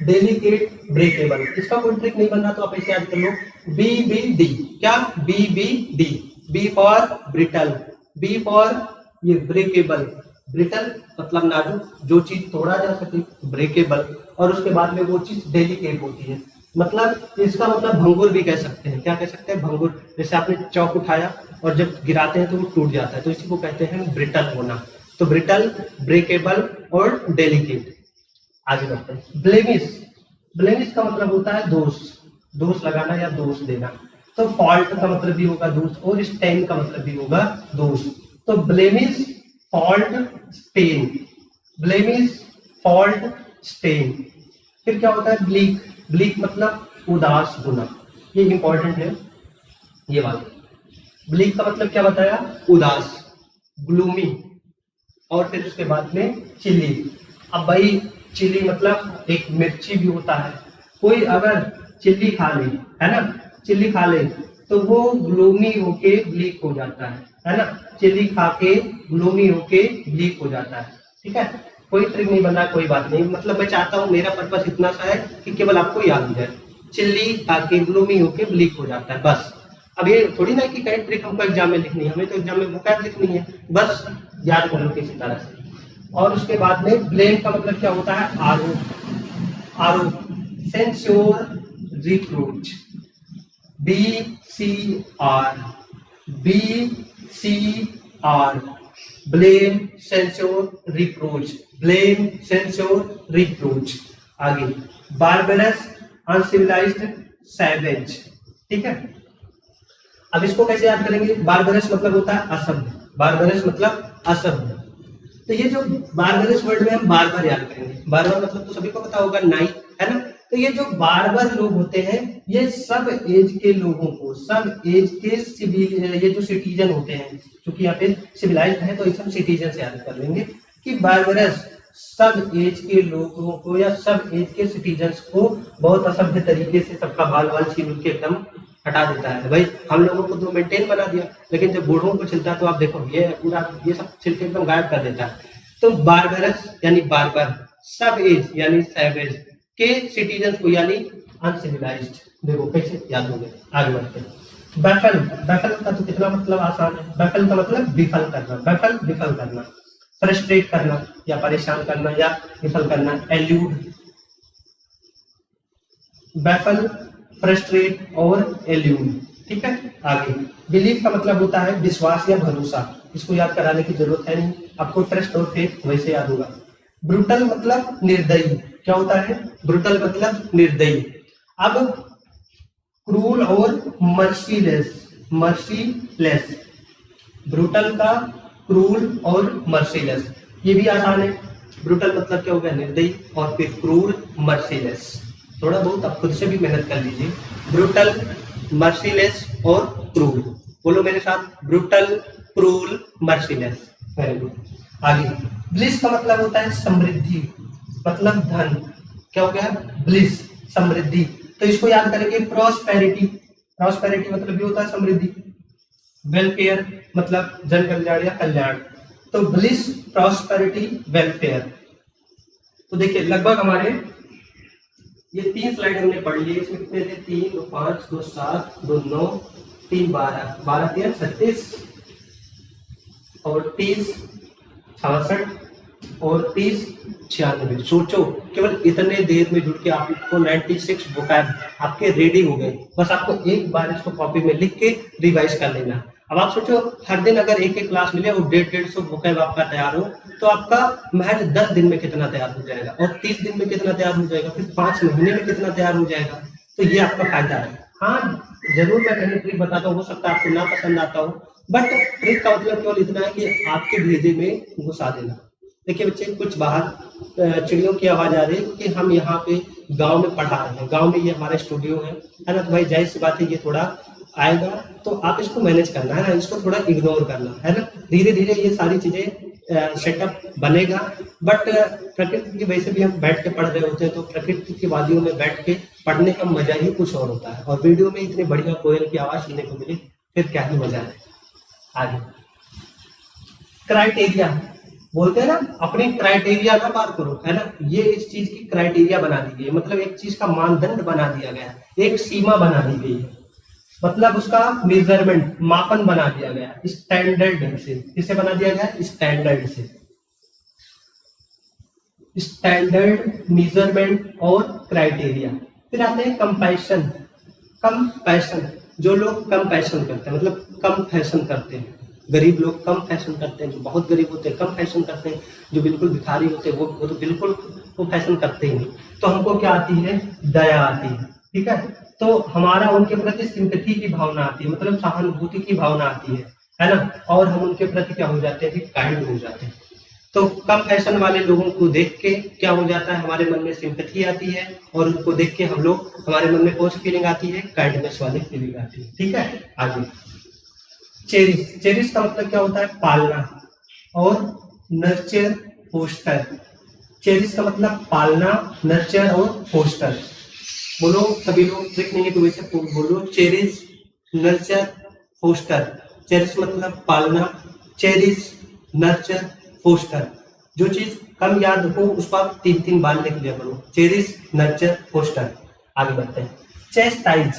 delicate, breakable. इसका कोई ट्रिक नहीं बनना तो आप ऐसे याद कर लो, BBD। क्या? BBD। B for brittle, B for ये ब्रेकेबल। ब्रिटल मतलब नाजुक, जो चीज तोड़ा जा सके, ब्रेकेबल, और उसके बाद में वो चीज डेलिकेट होती है। मतलब इसका मतलब भंगुर भी कह सकते हैं। क्या कह सकते हैं? भंगुर। जैसे आपने चौक उठाया और जब गिराते हैं तो वो टूट जाता है, तो इसी को कहते हैं ब्रिटल होना। तो ब्रिटल, ब्रेकेबल और डेलिकेट। आगे बढ़ते हैं। ब्लेमिश, ब्लेमिश का मतलब होता है दोष, दोष लगाना या दोष देना। तो फॉल्ट का मतलब भी होगा दोष, और स्टेन का मतलब भी होगा दोष। तो blemish, fault, stain. Blemish, fault, stain. फिर क्या होता है? ब्लीक, ब्लीक मतलब उदास होना। ये इंपॉर्टेंट है ये बात। ब्लीक का मतलब क्या बताया? उदास, ग्लूमी। और फिर उसके बाद में चिली। अब भाई चिली मतलब एक मिर्ची भी होता है। कोई अगर चिल्ली खा ले, है ना, चिल्ली खा ले तो वो ग्लूमी होके ब्लीक हो जाता है ना। चिल्ली खा के ग्लूमी होके ब्लीक हो जाता है, ठीक है। कोई ट्रिक नहीं बना, कोई बात नहीं, मतलब मैं चाहता हूँ मेरा पर्पस इतना सा है कि केवल आपको याद हो जाए। चिल्ली खा के ग्लूमी होके ब्लीक हो जाता है, बस। अब ये थोड़ी ना कि कहीं ट्रिक हमको एग्जाम में लिखनी है, हमें तो एग्जाम में वोकैब लिखनी है, बस याद कर लो किसी तरह से। और उसके बाद में ब्लेम का मतलब क्या होता है? आरोप, आरोप। Censure, reproach. BCR, BCR। Blame, censure, reproach. Blame, censure, reproach. आगे बारबरस, अनसिविलाइज्ड, सैवेज, ठीक है। अब इसको कैसे याद करेंगे? बारबरस मतलब होता है असभ्य, बारबरस मतलब असभ्य। तो ये जो बारबरस वर्ड में हम बार बार याद करेंगे। बार बार मतलब तो सभी को पता होगा, नाई, है ना। तो ये जो बार बार लोग होते हैं, ये सब एज के लोगों को, सब एज के सिविल, ये जो सिटीजन होते हैं, क्योंकि यहाँ पे सिविलाइज्ड है तो इसे हम सिटीजन से याद कर लेंगे कि बारबरस सब एज के लोगों को या सब एज के सिटीजन्स को बहुत असभ्य तरीके से सबका बाल बाल छीन के एकदम हटा देता है। भाई हम लोगों को तो मेंटेन बना दिया, लेकिन जब बूढ़ों को छिलता है तो आप देखो ये पूरा ये सब छिल के एकदम गायब कर देता है। तो बारबरस यानी बारबर, सब एज यानी सैवेज के सिटीजन को यानी अनसिविलाइज्ड। देखो कैसे याद हो गया। आगे बढ़ते हैं। बैफल, बैफल का तो कितना मतलब आसान है। बैफल का मतलब विफल करना, बैफल विफल करना, फ्रस्ट्रेट करना या परेशान करना या विफल करना। एल्यूड, बैफल, फ्रस्ट्रेट और एल्यूड, ठीक है। आगे बिलीफ का मतलब होता है विश्वास या भरोसा। इसको याद कराने की जरूरत है नहीं, आपको ट्रस्ट और फेथ वैसे याद होगा। ब्रूटल मतलब निर्दयी, क्या होता है? ब्रूटल मतलब निर्दयी। अब क्रूल और मर्सीलेस, मर्सीलेस, ब्रूटल का क्रूल और मर्सीलेस, ये भी आसान है। ब्रूटल मतलब क्या हो गया? निर्दयी, और फिर क्रूल, मर्सीलेस। थोड़ा बहुत आप खुद से भी मेहनत कर लीजिए। ब्रूटल, मर्सीलेस और क्रूल, बोलो मेरे साथ, brutal, cruel, merciless. Very good. आगे, ब्लिस का मतलब होता है समृद्धि, मतलब धन। क्या हो गया? ब्लिस, समृद्धि। तो इसको याद करेंगे, प्रॉस्पेरिटी, प्रॉस्पेरिटी मतलब भी होता है समृद्धि। वेलफेयर मतलब जन कल्याण या कल्याण। तो ब्लिस, प्रॉस्पेरिटी, वेलफेयर। तो देखिए लगभग हमारे ये 3 स्लाइड हमने पढ़ लिए। इसमें कितने थे? 3, 2, 5, 2, 7, 2, 9, 3, 12, 12, 3, 36 और 30, 66 और 30, 96। सोचो केवल इतने देर में जुड़ के आपको 96 वोकैब आपके रेडी हो गए। बस आपको एक बार इसको कॉपी में लिख के रिवाइज कर लेना। अब आप सोचो हर दिन अगर एक एक क्लास मिले और 150 वोकैब आपका तैयार हो, तो आपका महज 10 दिन में कितना तैयार हो जाएगा, और 30 दिन में कितना तैयार हो जाएगा, फिर 5 महीने में कितना तैयार हो जाएगा। तो ये आपका फायदा है। हाँ जरूर मैं कहीं ट्रिक बताता हूँ, हो सकता है आपको ना पसंद आता हो, बट ट्रिक का मतलब केवल इतना है कि आपके भेजे में घुसा देना। देखिए बच्चे, कुछ बाहर चिड़ियों की आवाज आ रही है कि हम यहाँ पे गांव में पढ़ा रहे हैं। गांव में ये हमारा स्टूडियो है ना? तो भाई जाहिर सी बात है ये थोड़ा आएगा, तो आप इसको मैनेज करना है ना, इसको थोड़ा इग्नोर करना है ना। धीरे धीरे ये सारी चीजें सेटअप बनेगा। बट प्रकृति की वजह से भी हम बैठ के पढ़ रहे होते हैं, तो प्रकृति की वादियों में बैठ के पढ़ने का मजा ही कुछ और होता है। और वीडियो में इतनी बढ़िया कोयल की आवाज सुनने को मिली, फिर क्या ही मजा है। आगे, क्राइटेरिया बोलते हैं ना, अपनी क्राइटेरिया ना पार करो, है ना। ये इस चीज की क्राइटेरिया बना दी गई है, मतलब एक चीज का मानदंड बना दिया गया है, एक सीमा बना दी गई है, मतलब उसका मेजरमेंट, मापन बना दिया गया है स्टैंडर्ड से। किससे बना दिया गया? स्टैंडर्ड से। स्टैंडर्ड, मेजरमेंट और क्राइटेरिया। फिर आते हैं कंपैशन। कंपैशन, जो लोग कम पैशन करते हैं, मतलब कम फैशन करते हैं। गरीब लोग कम फैशन करते हैं, जो बहुत गरीब होते हैं कम फैशन करते हैं, जो बिल्कुल भिखारी होते हैं वो तो बिल्कुल वो फैशन करते ही नहीं। तो हमको क्या आती है? दया आती है, ठीक है। तो हमारा उनके प्रति सिंपैथी की भावना आती है, मतलब सहानुभूति की भावना आती है ना। और हम उनके प्रति क्या हो जाते हैं? काइंड हो जाते हैं। तो कम फैशन वाले लोगों को देख के क्या हो जाता है? हमारे मन में सिंपैथी आती है, और उनको देख के हम लोग, हमारे मन में कौन सी फीलिंग आती है? काइंडनेस वाली फीलिंग आती है, ठीक है। आगे, चेरिश। चेरिश का मतलब क्या होता है? पालना और नर्चर, फोस्टर। चेरिश का मतलब पालना, नर्चर और फोस्टर। बोलो सभी लोग, ट्रिक नहीं है तो वैसे बोलो, चेरिश, नर्चर, फोस्टर। चेरिश मतलब पालना, चेरिश, नर्चर, फोस्टर। जो चीज कम याद हो उसको आप 3-3 बार लिख लिया करो, चेरिश, नर्चर, फोस्टर। आगे बढ़ते हैं, चेस्टाइज।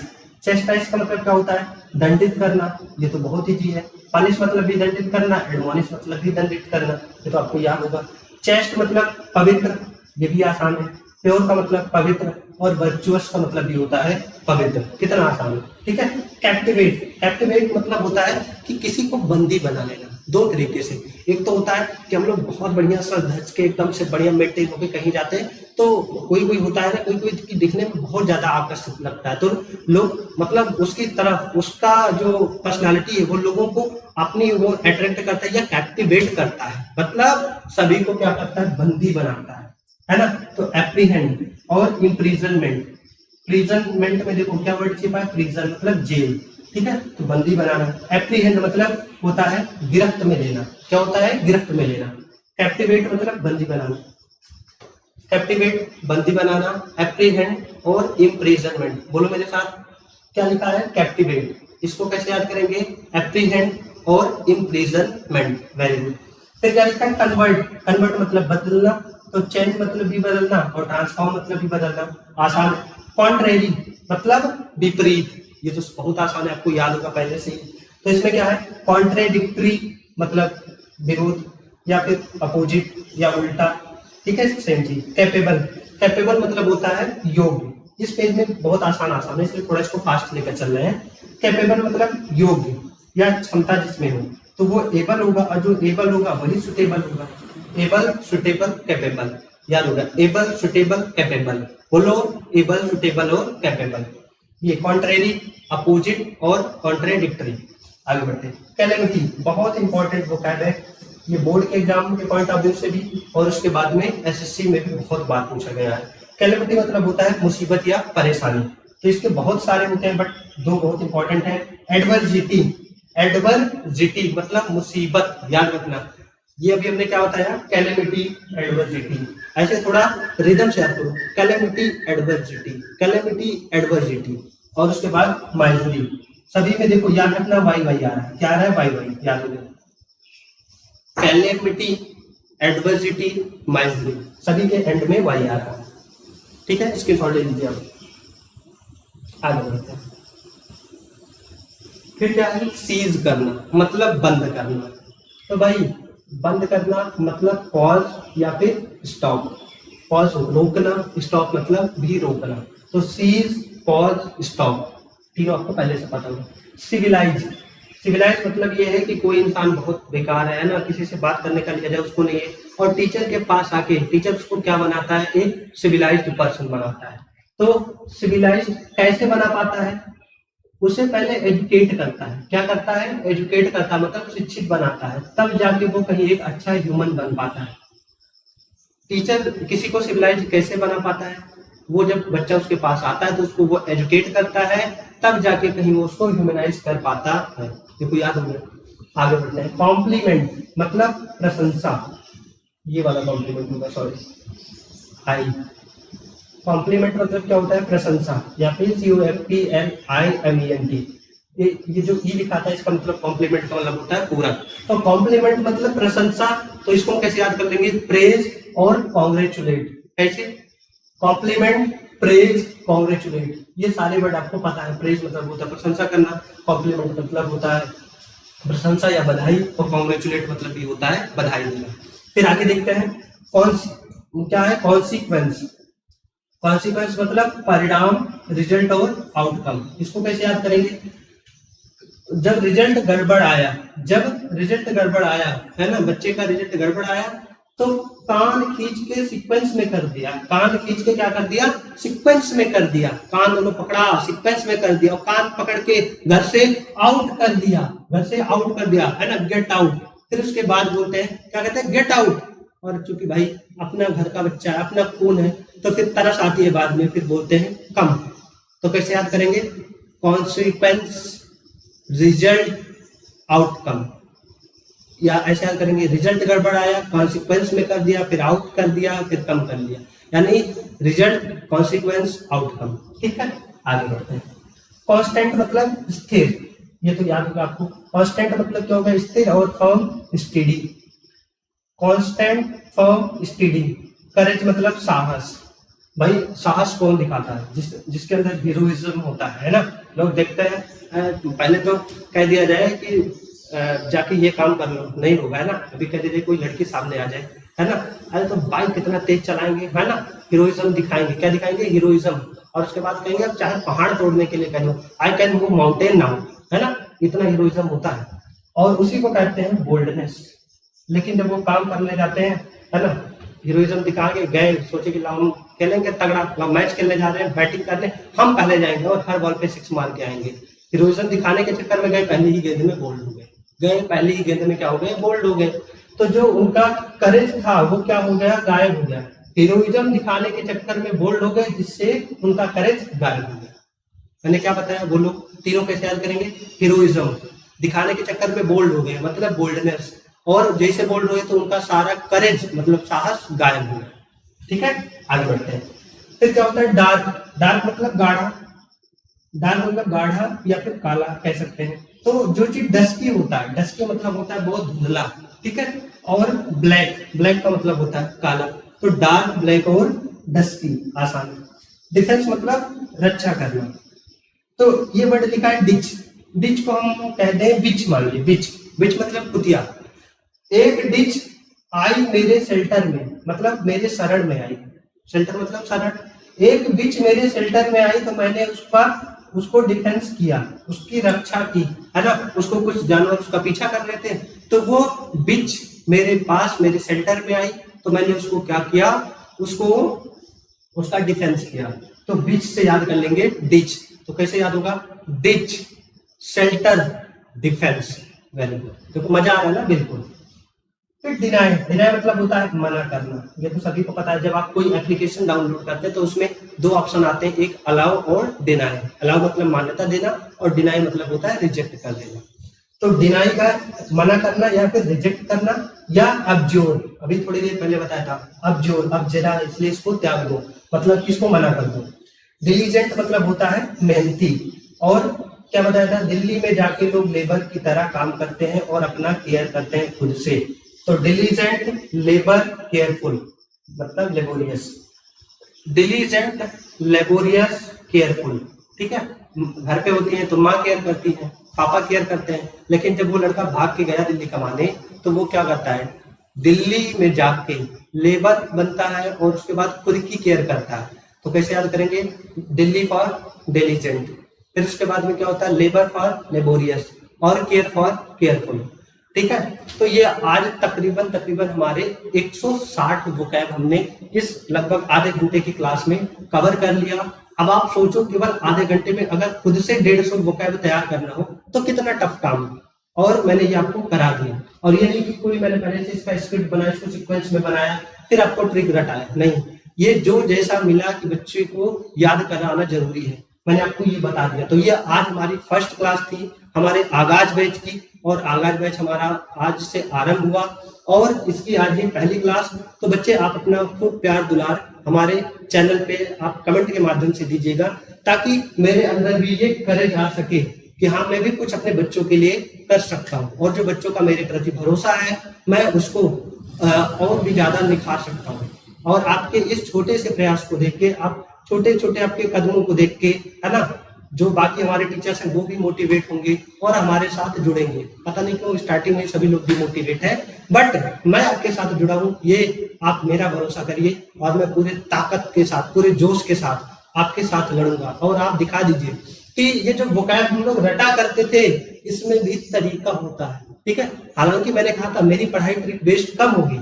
चेस्टाइज का मतलब क्या होता है? दंडित करना। ये तो बहुत इजी है। पनिश मतलब भी दंडित करना, एडमोनिश मतलब भी दंडित करना, ये तो आपको याद होगा। चेस्ट मतलब पवित्र, ये भी आसान है। प्योर का मतलब पवित्र, और वर्चुअस का मतलब भी होता है पवित्र। कितना आसान है, ठीक है। कैप्टिवेट। कैप्टिवेट मतलब होता है कि किसी को बंदी बना लेना, दो तरीके से। एक तो होता है कि हम लोग बहुत बढ़िया सज धज के एकदम से बढ़िया मेंटेन होकर कहीं जाते हैं, तो कोई कोई होता है ना, कोई कोई दिखने में बहुत ज्यादा आकर्षित लगता है, तो लोग मतलब उसकी तरफ, उसका जो पर्सनालिटी है वो लोगों को अपनी वो अट्रैक्ट करता है या कैप्टिवेट करता है, मतलब सभी को क्या करता है? बंदी बनाता है ना। तो एप्रीहेंड और इम्प्रिजनमेंट। प्रिजनमेंट में देखो क्या वर्ड छिपा है? प्रिजन मतलब जेल, ठीक है। तो बंदी बनाना। एप्रीहेंड मतलब होता है गिरफ्त में लेना। क्या होता है? गिरफ्त में लेना। कैप्टिवेट मतलब बंदी बनाना। कैप्टिवेट बंदी बनाना, एप्रीहेंड और इम्प्रिजनमेंट। बोलो मेरे साथ, क्या लिखा है? कैप्टिवेट। इसको कैसे याद करेंगे? एप्रीहेंड और इम्प्रिजनमेंट। Very good. फिर क्या लिखा है? कन्वर्ट। कन्वर्ट मतलब बदलना, तो चेंज मतलब भी बदलना, और ट्रांसफॉर्म मतलब भी बदलना। आसान। कॉन्ट्रेरी मतलब विपरीत, ये तो बहुत आसान है, आपको याद होगा पहले से ही। तो इसमें क्या है? कॉन्ट्रेडिक्टरी मतलब विरोध, या फिर अपोजिट या उल्टा, ठीक है। सेम चीज। कैपेबल। कैपेबल मतलब होता है योग्य। इस पेज में बहुत आसान आसान है, इसलिए थोड़ा इसको फास्ट लेकर चल रहे हैं। कैपेबल मतलब योग्य या क्षमता जिसमें हो, तो वो एबल होगा, और जो एबल होगा वही सुटेबल होगा। Able, suitable, capable. याद होगा, एबल, सुटेबल, कैपेबल। बोलो, एबल, सुटेबल और कैपेबल। ये कॉन्ट्रेरी, अपोजिट और कॉन्ट्रेडिक्टरी। आगे बढ़ते हैं। कैलेमिटी बहुत इंपॉर्टेंट वोकैब है, ये बोर्ड के एग्जाम के पॉइंट ऑफ व्यू से भी और उसके बाद में एसएससी में भी बहुत बार पूछा गया है। कैलेमिटी मतलब होता है मुसीबत या परेशानी। तो इसके बहुत सारे होते हैं, बट दो बहुत इंपॉर्टेंट है। एडवर्सिटी, एडवर्सिटी मतलब मुसीबत, याद रखना। ये अभी हमने क्या बताया, कैलेमिटी, एडवर्सिटी। ऐसे थोड़ा रिदम से याद करो, कैलेमिटी, एडवर्सिटी, कैलेमिटी, एडवर्सिटी। और उसके बाद माइजरी। सभी में देखो याद रखना वाई वाई आ रहा है, क्या आ रहा है, वाई वाई, याद रखना। कैलेमिटी, एडवर्सिटी, माइजरी, सभी के एंड में वाई आ रहा है। ठीक है, इसके शॉर्ट ले लीजिए आप। आगे बढ़ते हैं। फिर क्या है, सीज करना मतलब बंद करना। तो भाई बंद करना मतलब पॉज या फिर स्टॉप। पॉज रोकना, स्टॉप मतलब भी रोकना। तो सीज, पॉज, स्टॉप, तीनों आपको पहले से पता होगा। सिविलाइज, सिविलाइज मतलब ये है कि कोई इंसान बहुत बेकार है ना, किसी से बात करने का लिहाजा उसको नहीं है, और टीचर के पास आके टीचर उसको क्या बनाता है, एक सिविलाइज्ड पर्सन बनाता है। तो सिविलाइज कैसे बना पाता है, उसे पहले एजुकेट करता है। क्या करता है, एजुकेट करता है मतलब शिक्षित बनाता है, तब जाके वो कहीं एक अच्छा ह्यूमन बन पाता है। टीचर किसी को सिविलाइज कैसे बना पाता है, वो जब बच्चा उसके पास आता है तो उसको वो एजुकेट करता है, तब जाके कहीं वो उसको ह्यूमनाइज कर पाता है। देखो याद हो गया। आगे बढ़ते हैं। कॉम्प्लीमेंट मतलब प्रशंसा, ये वाला कॉम्प्लीमेंट होगा, सॉरी, हाई। कॉम्प्लीमेंट मतलब क्या होता है, प्रशंसा, या फिर COMPLIMENT। ये जो ई लिखा था इसका मतलब कॉम्प्लीमेंट का मतलब होता है पूरक। तो कॉम्प्लीमेंट मतलब प्रशंसा, तो इसको हम कैसे याद कर लेंगे, प्रेज और कॉन्ग्रेचुलेट। कैसे, कॉम्प्लीमेंट, प्रेज, कॉन्ग्रेचुलेट, ये सारे वर्ड आपको पता है। प्रेज मतलब होता है प्रशंसा करना, कॉम्प्लीमेंट मतलब होता है प्रशंसा या बधाई, और कॉन्ग्रेचुलेट मतलब भी होता है बधाई देना। फिर आगे देखते हैं, कौन क्या है, कॉन्सिक्वेंस। कॉन्सिक्वेंस मतलब परिणाम, रिजल्ट और आउटकम। इसको कैसे याद करेंगे, जब रिजल्ट गड़बड़ आया, जब रिजल्ट गड़बड़ आया है ना, बच्चे का रिजल्ट गड़बड़ आया, तो कान खींच के सीक्वेंस में कर दिया, कान खींच के क्या कर दिया, सीक्वेंस में कर दिया, कान दोनों पकड़ा सीक्वेंस में कर दिया, और कान पकड़ के घर से आउट कर दिया, घर से आउट कर दिया, है ना, गेट आउट। फिर उसके बाद बोलते हैं, क्या कहते हैं, गेट आउट। और चूंकि भाई अपना घर का बच्चा है, अपना खून है, तो फिर तरस आती है बाद में, फिर बोलते हैं कम। तो कैसे याद करेंगे, कॉन्सिक्वेंस, रिजल्ट, आउटकम, या ऐसे याद करेंगे, रिजल्ट गड़बड़ आया, कॉन्सिक्वेंस में कर दिया, फिर आउट कर दिया, फिर कम कर लिया, यानी रिजल्ट, कॉन्सिक्वेंस, आउटकम। ठीक है, आगे बढ़ते हैं। कांस्टेंट मतलब स्थिर, ये तो याद होगा आपको। कांस्टेंट मतलब क्या होगा, स्थिर और firm, steady. Constant, firm, steady. Courage मतलब साहस। भाई साहस कौन दिखाता है, जिसके अंदर हीरोइज्म होता है ना। लोग देखते हैं, पहले तो कह दिया जाए कि जाके ये काम कर लो, नहीं होगा, है ना। अभी कह दीजिए कोई लड़की सामने आ जाए, है ना, अरे तो बाइक कितना तेज चलाएंगे, है ना, हीरोइज्म दिखाएंगे। क्या दिखाएंगे, हीरोइज्म। और उसके बाद कहेंगे अब चाहे पहाड़ तोड़ने के लिए कह लो, I can move mountain now, है ना, इतना हीरोइज्म होता है। और उसी को कहते हैं बोल्डनेस। लेकिन जब वो काम करने जाते हैं, है ना, हीरोइज्म दिखा के गए, सोचे कि हम खेलेंगे तगड़ा, हम मैच खेलने जा रहे हैं, बैटिंग करने, हम पहले जाएंगे और हर बॉल पे 6 मार के आएंगे। हीरोइज्म दिखाने के चक्कर में गए, पहले ही गेंद में बोल्ड हो गए, गए पहले ही गेंद में क्या हो गए, बोल्ड हो गए। तो जो उनका करेज था वो क्या हो गया, गायब हो गया। हीरोइज्म दिखाने के चक्कर में बोल्ड हो गए, जिससे उनका करेज गायब हो गया। मैंने क्या बताया, बोलो, तीनों कैसे याद करेंगे, हीरोइज्म दिखाने के चक्कर में बोल्ड हो गए मतलब बोल्डनेस, और जैसे बोल्ड हुए तो उनका सारा करेज मतलब साहस गायब हो गया। ठीक है, आगे बढ़ते हैं। फिर क्या होता है, डार्क। डार्क मतलब गाढ़ा, डार्क मतलब गाढ़ा या फिर काला कह सकते हैं। तो जो चीज डस्की होता है, डस्की मतलब होता है बहुत धुंधला, ठीक है। और ब्लैक, ब्लैक का मतलब होता है काला। तो डार्क, ब्लैक और डस्की, आसान। डिफेंस मतलब रक्षा करना। तो ये वर्ड लिखा है डिच। डिच को हम कहते हैं बिच, मान लीजिए बिच। बिच मतलब कुतिया। एक डिच आई मेरे शेल्टर में, मतलब मेरे शरण में आई। शेल्टर मतलब शरण। एक बिच मेरे शेल्टर में आई तो मैंने उसको डिफेंस किया, उसकी रक्षा की, है ना। उसको कुछ जानवर उसका पीछा कर रहे थे, तो वो बिच मेरे पास मेरे शेल्टर में आई, तो मैंने उसको क्या किया, उसको उसका डिफेंस किया। तो बीच से याद कर लेंगे डिच, तो कैसे याद होगा, ditch, shelter, defence. Very good, देखो मजा आ रहा है ना, बिल्कुल। फिर डिनाई, डिनाई मतलब होता है मना करना। ये तो सभी को पता है, जब आप कोई एप्लीकेशन डाउनलोड करते हैं तो उसमें दो ऑप्शन आते हैं, एक अलाउ और डिनाई। अलाउ मतलब मान्यता देना और डिनाई मतलब होता है रिजेक्ट कर देना। तो डिनाई का मना करना या फिर रिजेक्ट करना, या अब्जोर, अभी थोड़ी देर पहले बताया था, अब्जोर, अब जरा इसलिए इसको त्याग दो, मतलब किसको मना कर दो। डिलीजेंट मतलब होता है मेहनती, और क्या बताया था, दिल्ली में जाके लोग लेबर की तरह काम करते हैं और अपना केयर करते हैं खुद से। तो डिलीजेंट, लेबर, केयरफुल, मतलब लेबोरियस। डिलीजेंट, लेबोरियस, केयरफुल, ठीक है। घर पे होती है तो माँ केयर करती है, पापा केयर करते हैं, लेकिन जब वो लड़का भाग के गया दिल्ली कमाने, तो वो क्या करता है, दिल्ली में जाके लेबर बनता है और उसके बाद खुद की केयर करता है। तो कैसे याद करेंगे, दिल्ली फॉर डिलीजेंट, फिर उसके बाद में क्या होता है, लेबर फॉर लेबोरियस, और केयर फॉर केयरफुल, ठीक है। तो ये आज तकरीबन हमारे 160 वोकैब हमने इस लगभग आधे घंटे की क्लास में कवर कर लिया। अब आप सोचो, केवल आधे घंटे में अगर खुद से 150 वोकैब तैयार करना हो तो कितना टफ काम है, और मैंने ये आपको करा दिया। और ये नहीं कि कोई मैंने पहले से इसका स्क्रिप्ट बनाया, इसको सीक्वेंस में बनाया, फिर आपको ट्रिक रटाया, नहीं। ये जो जैसा मिला कि बच्चे को याद कराना जरूरी है, मैंने आपको ये बता दिया। तो ये आज हमारी फर्स्ट क्लास थी हमारे आगाज बैच की, और आगाज बैच हमारा आज से आरंभ हुआ, और इसकी आज ही पहली क्लास। तो बच्चे आप अपना खूब प्यार दुलार हमारे चैनल पे आप कमेंट के माध्यम से दीजिएगा, ताकि मेरे अंदर भी ये करेज आ सके कि हाँ, मैं भी कुछ अपने बच्चों के लिए कर सकता हूँ, और जो बच्चों का मेरे प्रति भरोसा है मैं उसको और भी ज्यादा निखार सकता हूँ। और आपके इस छोटे से प्रयास को देख के, आप छोटे छोटे आपके कदमों को देख के, है ना, जो बाकी हमारे टीचर्स हैं वो भी मोटिवेट होंगे और हमारे साथ जुड़ेंगे। पता नहीं क्यों स्टार्टिंग में सभी लोग भी मोटिवेट है, बट मैं आपके साथ जुड़ा हूँ, ये आप मेरा भरोसा करिए, और मैं पूरे ताकत के साथ, पूरे जोश के साथ आपके साथ लड़ूंगा। और आप दिखा दीजिए कि ये जो वोकैब हम लोग रटा करते थे, इसमें भी तरीका होता है, ठीक है। हालांकि मैंने कहा था मेरी पढ़ाई ट्रिक बेस्ड कम होगी,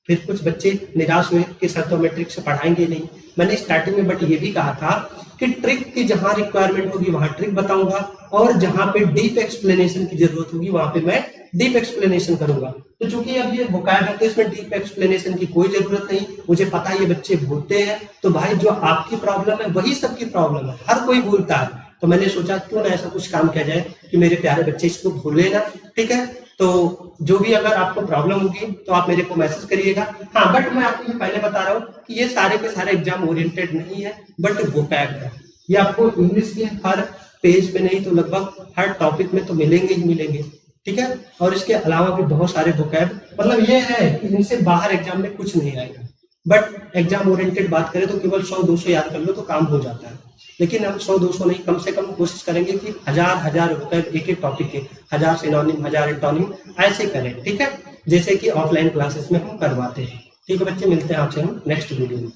फिर कुछ बच्चे निराश हुए कि सर तो हमें ट्रिक से पढ़ाएंगे नहीं। मैंने स्टार्टिंग में बट ये भी कहा था कि ट्रिक की जहां रिक्वायरमेंट होगी वहां ट्रिक बताऊंगा, और जहां पे डीप एक्सप्लेनेशन की जरूरत होगी वहां पे मैं डीप एक्सप्लेनेशन करूंगा। तो चूंकि अब ये वोकैब है तो इसमें डीप एक्सप्लेनेशन की कोई जरूरत नहीं, मुझे पता है ये बच्चे भूलते हैं। तो भाई जो आपकी प्रॉब्लम है वही सबकी प्रॉब्लम है, हर कोई भूलता है। तो मैंने सोचा क्यों ना ऐसा कुछ काम किया जाए कि मेरे प्यारे बच्चे इसको भूले ना, ठीक है। तो जो भी अगर आपको प्रॉब्लम होगी तो आप मेरे को मैसेज करिएगा। हाँ, बट मैं आपको ये पहले बता रहा हूँ कि ये सारे के सारे एग्जाम ओरिएंटेड नहीं है, बट वोकैब है। ये आपको इंग्लिश के हर पेज पे नहीं तो लगभग हर टॉपिक में तो मिलेंगे ही मिलेंगे, ठीक है। और इसके अलावा भी बहुत सारे वोकैब, मतलब ये है कि इनसे बाहर एग्जाम में कुछ नहीं आएगा। बट एग्जाम ओरिएंटेड बात करें तो केवल 100-200 याद कर लो तो काम हो जाता है, लेकिन हम 100-200 नहीं, कम से कम कोशिश करेंगे कि 1000 वोकैब एक एक टॉपिक के, 1000 सिनोनिम, 1000 एंटोनिम, ऐसे करें, ठीक है, जैसे कि ऑफलाइन क्लासेस में हम करवाते हैं। ठीक है बच्चे, मिलते हैं आपसे हम नेक्स्ट वीडियो में।